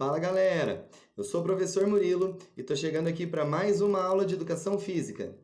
Fala galera, eu sou o professor Murilo e estou chegando aqui para mais uma aula de educação física.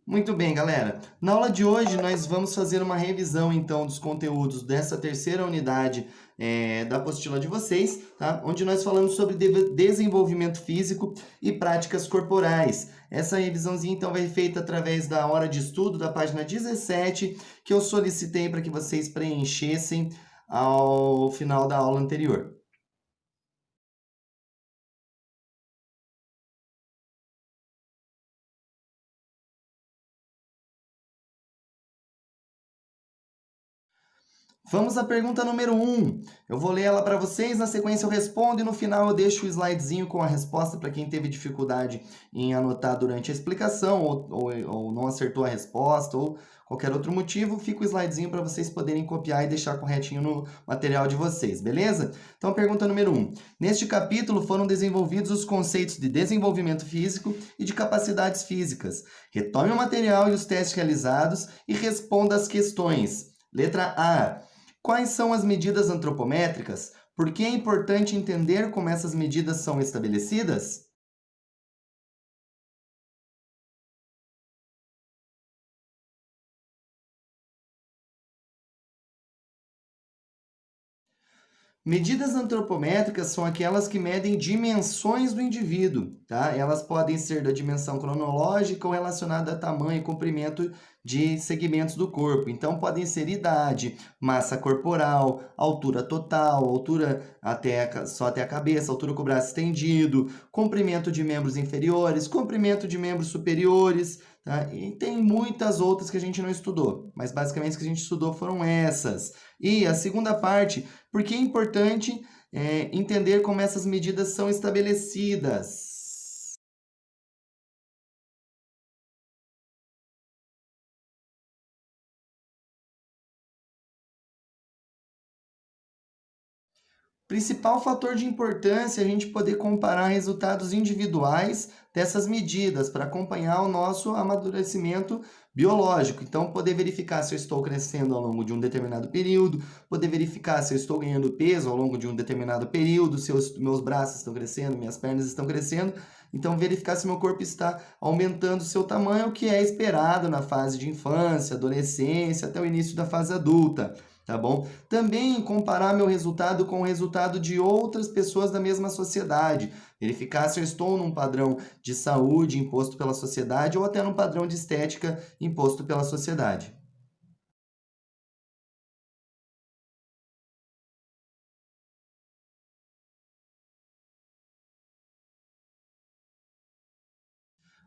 Muito bem, galera. Na aula de hoje nós vamos fazer uma revisão então dos conteúdos dessa terceira unidade da apostila de vocês, tá? Onde nós falamos sobre desenvolvimento físico e práticas corporais. Essa revisãozinha então vai ser feita através da hora de estudo da página 17, que eu solicitei para que vocês preenchessem ao final da aula anterior. Vamos à pergunta número 1. Eu vou ler ela para vocês, na sequência eu respondo e no final eu deixo o slidezinho com a resposta para quem teve dificuldade em anotar durante a explicação ou não acertou a resposta ou qualquer outro motivo, fica o slidezinho para vocês poderem copiar e deixar corretinho no material de vocês, beleza? Então, pergunta número 1. Neste capítulo foram desenvolvidos os conceitos de desenvolvimento físico e de capacidades físicas. Retome o material e os testes realizados e responda as questões. Letra A. Quais são as medidas antropométricas? Por que é importante entender como essas medidas são estabelecidas? Medidas antropométricas são aquelas que medem dimensões do indivíduo, tá? Elas podem ser da dimensão cronológica ou relacionada a tamanho e comprimento de segmentos do corpo. Então, podem ser idade, massa corporal, altura total, altura só até a cabeça, altura com o braço estendido, comprimento de membros inferiores, comprimento de membros superiores, tá? E tem muitas outras que a gente não estudou, mas basicamente as que a gente estudou foram essas. E a segunda parte, porque é importante entender como essas medidas são estabelecidas. Principal fator de importância é a gente poder comparar resultados individuais dessas medidas para acompanhar o nosso amadurecimento biológico. Então, poder verificar se eu estou crescendo ao longo de um determinado período, poder verificar se eu estou ganhando peso ao longo de um determinado período, se meus braços estão crescendo, minhas pernas estão crescendo. Então, verificar se meu corpo está aumentando o seu tamanho, o que é esperado na fase de infância, adolescência, até o início da fase adulta. Tá bom? Também comparar meu resultado com o resultado de outras pessoas da mesma sociedade. Verificar se eu estou num padrão de saúde imposto pela sociedade ou até num padrão de estética imposto pela sociedade.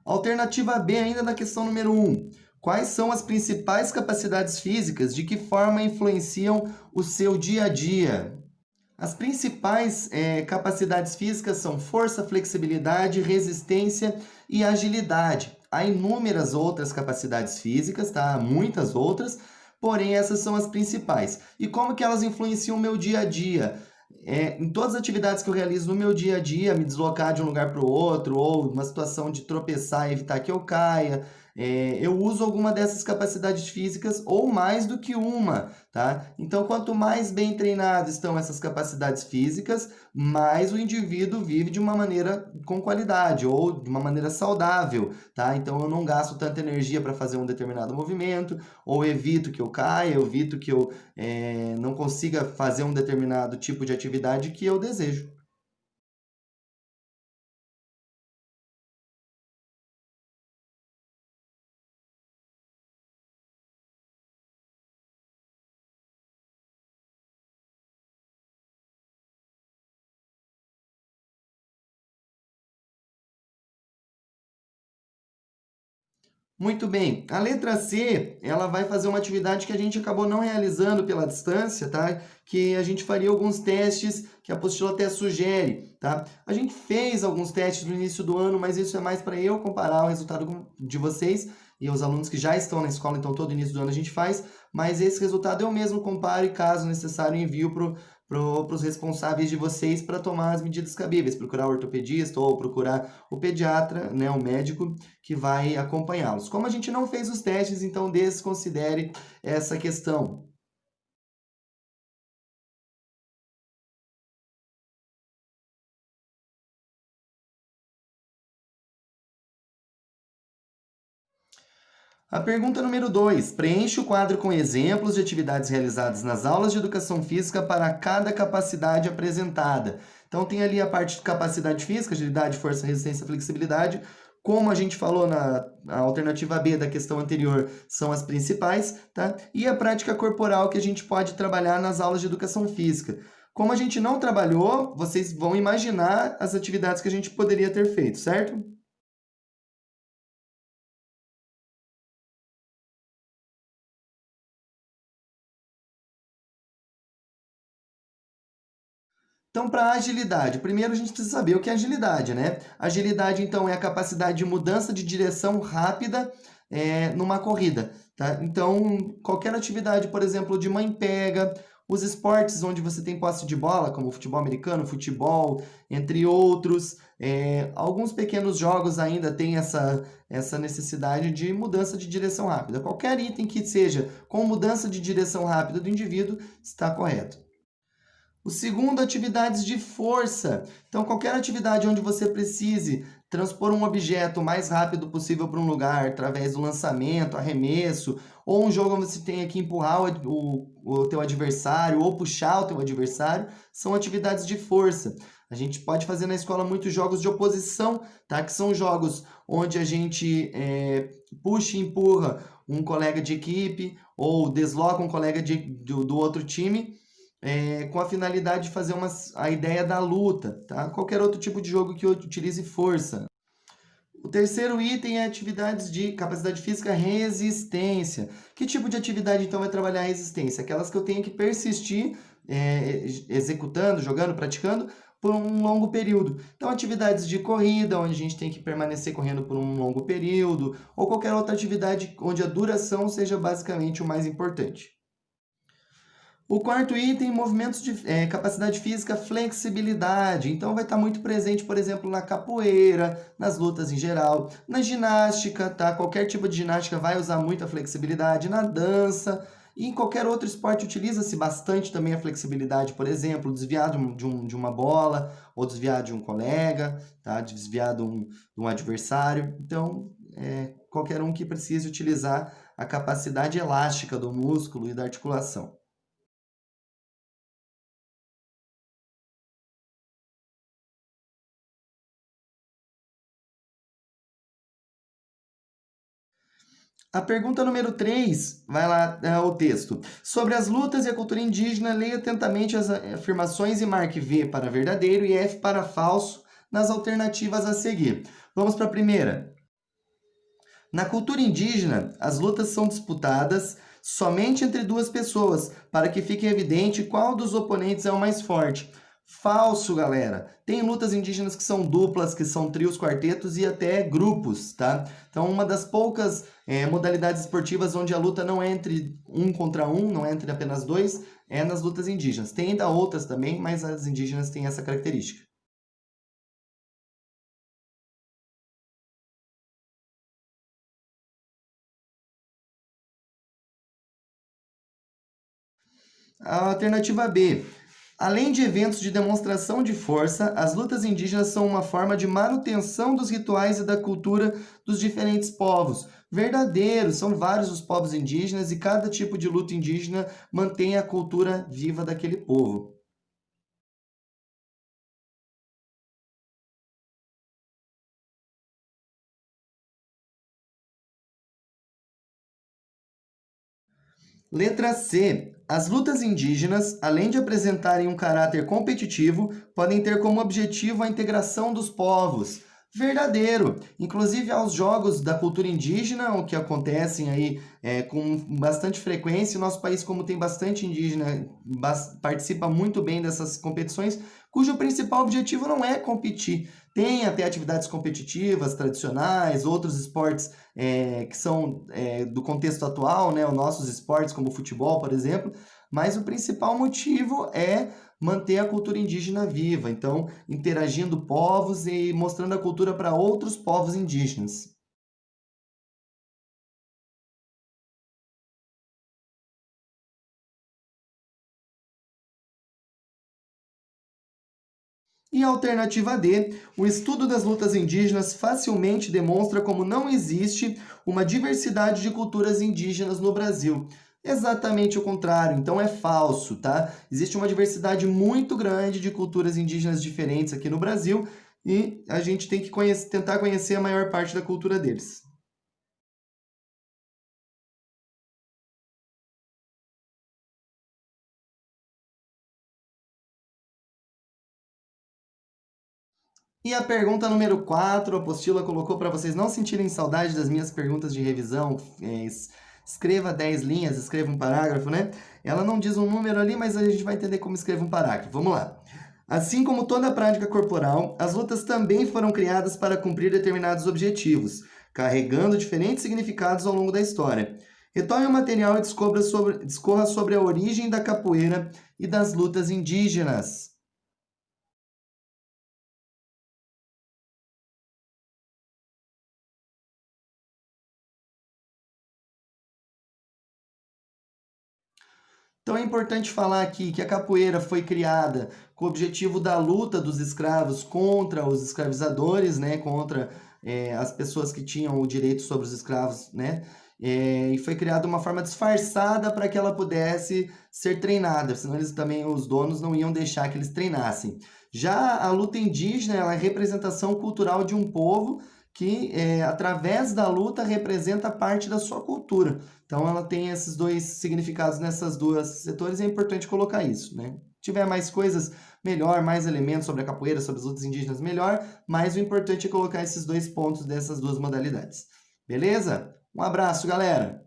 Alternativa B, ainda na questão número 1. Quais são as principais capacidades físicas? De que forma influenciam o seu dia a dia? As principais capacidades físicas são força, flexibilidade, resistência e agilidade. Há inúmeras outras capacidades físicas, tá? Muitas outras, porém essas são as principais. E como que elas influenciam o meu dia a dia? Em todas as atividades que eu realizo no meu dia a dia, me deslocar de um lugar para o outro, ou uma situação de tropeçar e evitar que eu caia, eu uso alguma dessas capacidades físicas ou mais do que uma, tá? Então, quanto mais bem treinadas estão essas capacidades físicas, mais o indivíduo vive de uma maneira com qualidade ou de uma maneira saudável, tá? Então, eu não gasto tanta energia para fazer um determinado movimento, ou evito que eu caia, eu evito que eu não consiga fazer um determinado tipo de atividade que eu desejo. Muito bem. A letra C, ela vai fazer uma atividade que a gente acabou não realizando pela distância, tá? Que a gente faria alguns testes que a apostila até sugere, tá? A gente fez alguns testes no início do ano, mas isso é mais para eu comparar o resultado de vocês e os alunos que já estão na escola, então todo início do ano a gente faz, mas esse resultado eu mesmo comparo e, caso necessário, envio para os responsáveis de vocês para tomar as medidas cabíveis, procurar o ortopedista ou procurar o pediatra, né, o médico que vai acompanhá-los. Como a gente não fez os testes, então desconsidere essa questão. A pergunta número 2. Preencha o quadro com exemplos de atividades realizadas nas aulas de educação física para cada capacidade apresentada. Então tem ali a parte de capacidade física, agilidade, força, resistência, flexibilidade. Como a gente falou na alternativa B da questão anterior, são as principais, tá? E a prática corporal que a gente pode trabalhar nas aulas de educação física. Como a gente não trabalhou, vocês vão imaginar as atividades que a gente poderia ter feito, certo? Então, para agilidade, primeiro a gente precisa saber o que é agilidade, né? Agilidade, então, é a capacidade de mudança de direção rápida numa corrida, tá? Então, qualquer atividade, por exemplo, de mãe-pega, os esportes onde você tem posse de bola, como futebol americano, futebol, entre outros, alguns pequenos jogos ainda têm essa necessidade de mudança de direção rápida. Qualquer item que seja com mudança de direção rápida do indivíduo está correto. O segundo, atividades de força. Então, qualquer atividade onde você precise transpor um objeto o mais rápido possível para um lugar, através do lançamento, arremesso, ou um jogo onde você tenha que empurrar o teu adversário ou puxar o teu adversário, são atividades de força. A gente pode fazer na escola muitos jogos de oposição, tá? Que são jogos onde a gente puxa e empurra um colega de equipe ou desloca um colega do outro time, com a finalidade de fazer a ideia da luta, tá? Qualquer outro tipo de jogo que utilize força. O terceiro item é atividades de capacidade física resistência. Que tipo de atividade, então, vai trabalhar a resistência? Aquelas que eu tenho que persistir executando, jogando, praticando por um longo período. Então, atividades de corrida, onde a gente tem que permanecer correndo por um longo período, ou qualquer outra atividade onde a duração seja basicamente o mais importante. O quarto item, movimentos de capacidade física, flexibilidade. Então, vai estar muito presente, por exemplo, na capoeira, nas lutas em geral, na ginástica, tá? Qualquer tipo de ginástica vai usar muita flexibilidade, na dança, e em qualquer outro esporte utiliza-se bastante também a flexibilidade, por exemplo, desviar de uma bola, ou desviar de um colega, tá? Desviar de um adversário. Então, qualquer um que precise utilizar a capacidade elástica do músculo e da articulação. A pergunta número 3, vai lá, o texto. Sobre as lutas e a cultura indígena, leia atentamente as afirmações e marque V para verdadeiro e F para falso nas alternativas a seguir. Vamos para a primeira. Na cultura indígena, as lutas são disputadas somente entre duas pessoas, para que fique evidente qual dos oponentes é o mais forte. Falso, galera. Tem lutas indígenas que são duplas, que são trios, quartetos e até grupos, tá? Então, uma das poucas modalidades esportivas onde a luta não é entre um contra um, não é entre apenas dois, é nas lutas indígenas. Tem ainda outras também, mas as indígenas têm essa característica. A alternativa B. Além de eventos de demonstração de força, as lutas indígenas são uma forma de manutenção dos rituais e da cultura dos diferentes povos. Verdadeiro, são vários os povos indígenas e cada tipo de luta indígena mantém a cultura viva daquele povo. Letra C. As lutas indígenas, além de apresentarem um caráter competitivo, podem ter como objetivo a integração dos povos. Verdadeiro. Inclusive aos jogos da cultura indígena, o que acontecem aí com bastante frequência. O nosso país, como tem bastante indígena, participa muito bem dessas competições, cujo principal objetivo não é competir. Tem até atividades competitivas, tradicionais, outros esportes que são do contexto atual, né? Os nossos esportes, como o futebol, por exemplo, mas o principal motivo é manter a cultura indígena viva, então interagindo povos e mostrando a cultura para outros povos indígenas. E a alternativa D, o estudo das lutas indígenas facilmente demonstra como não existe uma diversidade de culturas indígenas no Brasil. Exatamente o contrário, então é falso, tá? Existe uma diversidade muito grande de culturas indígenas diferentes aqui no Brasil e a gente tem que tentar conhecer a maior parte da cultura deles. E a pergunta número 4, a apostila colocou para vocês não sentirem saudade das minhas perguntas de revisão. Escreva 10 linhas, escreva um parágrafo, né? Ela não diz um número ali, mas a gente vai entender como escreve um parágrafo. Vamos lá. Assim como toda a prática corporal, as lutas também foram criadas para cumprir determinados objetivos, carregando diferentes significados ao longo da história. Retome o material e discorra sobre a origem da capoeira e das lutas indígenas. Então é importante falar aqui que a capoeira foi criada com o objetivo da luta dos escravos contra os escravizadores, né, contra as pessoas que tinham o direito sobre os escravos, né, e foi criada de uma forma disfarçada para que ela pudesse ser treinada, senão eles também, os donos, não iam deixar que eles treinassem. Já a luta indígena, ela é a representação cultural de um povo que, através da luta, representa parte da sua cultura. Então ela tem esses dois significados nessas duas setores e é importante colocar isso, né? Se tiver mais coisas, melhor, mais elementos sobre a capoeira, sobre as lutas indígenas, melhor, mas o importante é colocar esses dois pontos dessas duas modalidades. Beleza? Um abraço, galera!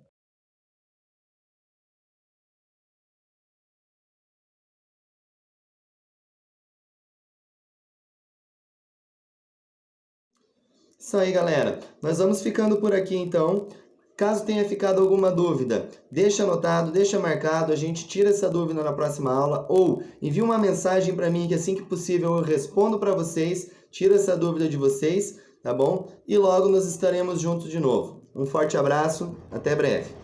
Isso aí, galera. Nós vamos ficando por aqui então. Caso tenha ficado alguma dúvida, deixa anotado, deixa marcado, a gente tira essa dúvida na próxima aula ou envia uma mensagem para mim que assim que possível eu respondo para vocês, tiro essa dúvida de vocês, tá bom? E logo nós estaremos juntos de novo. Um forte abraço, até breve.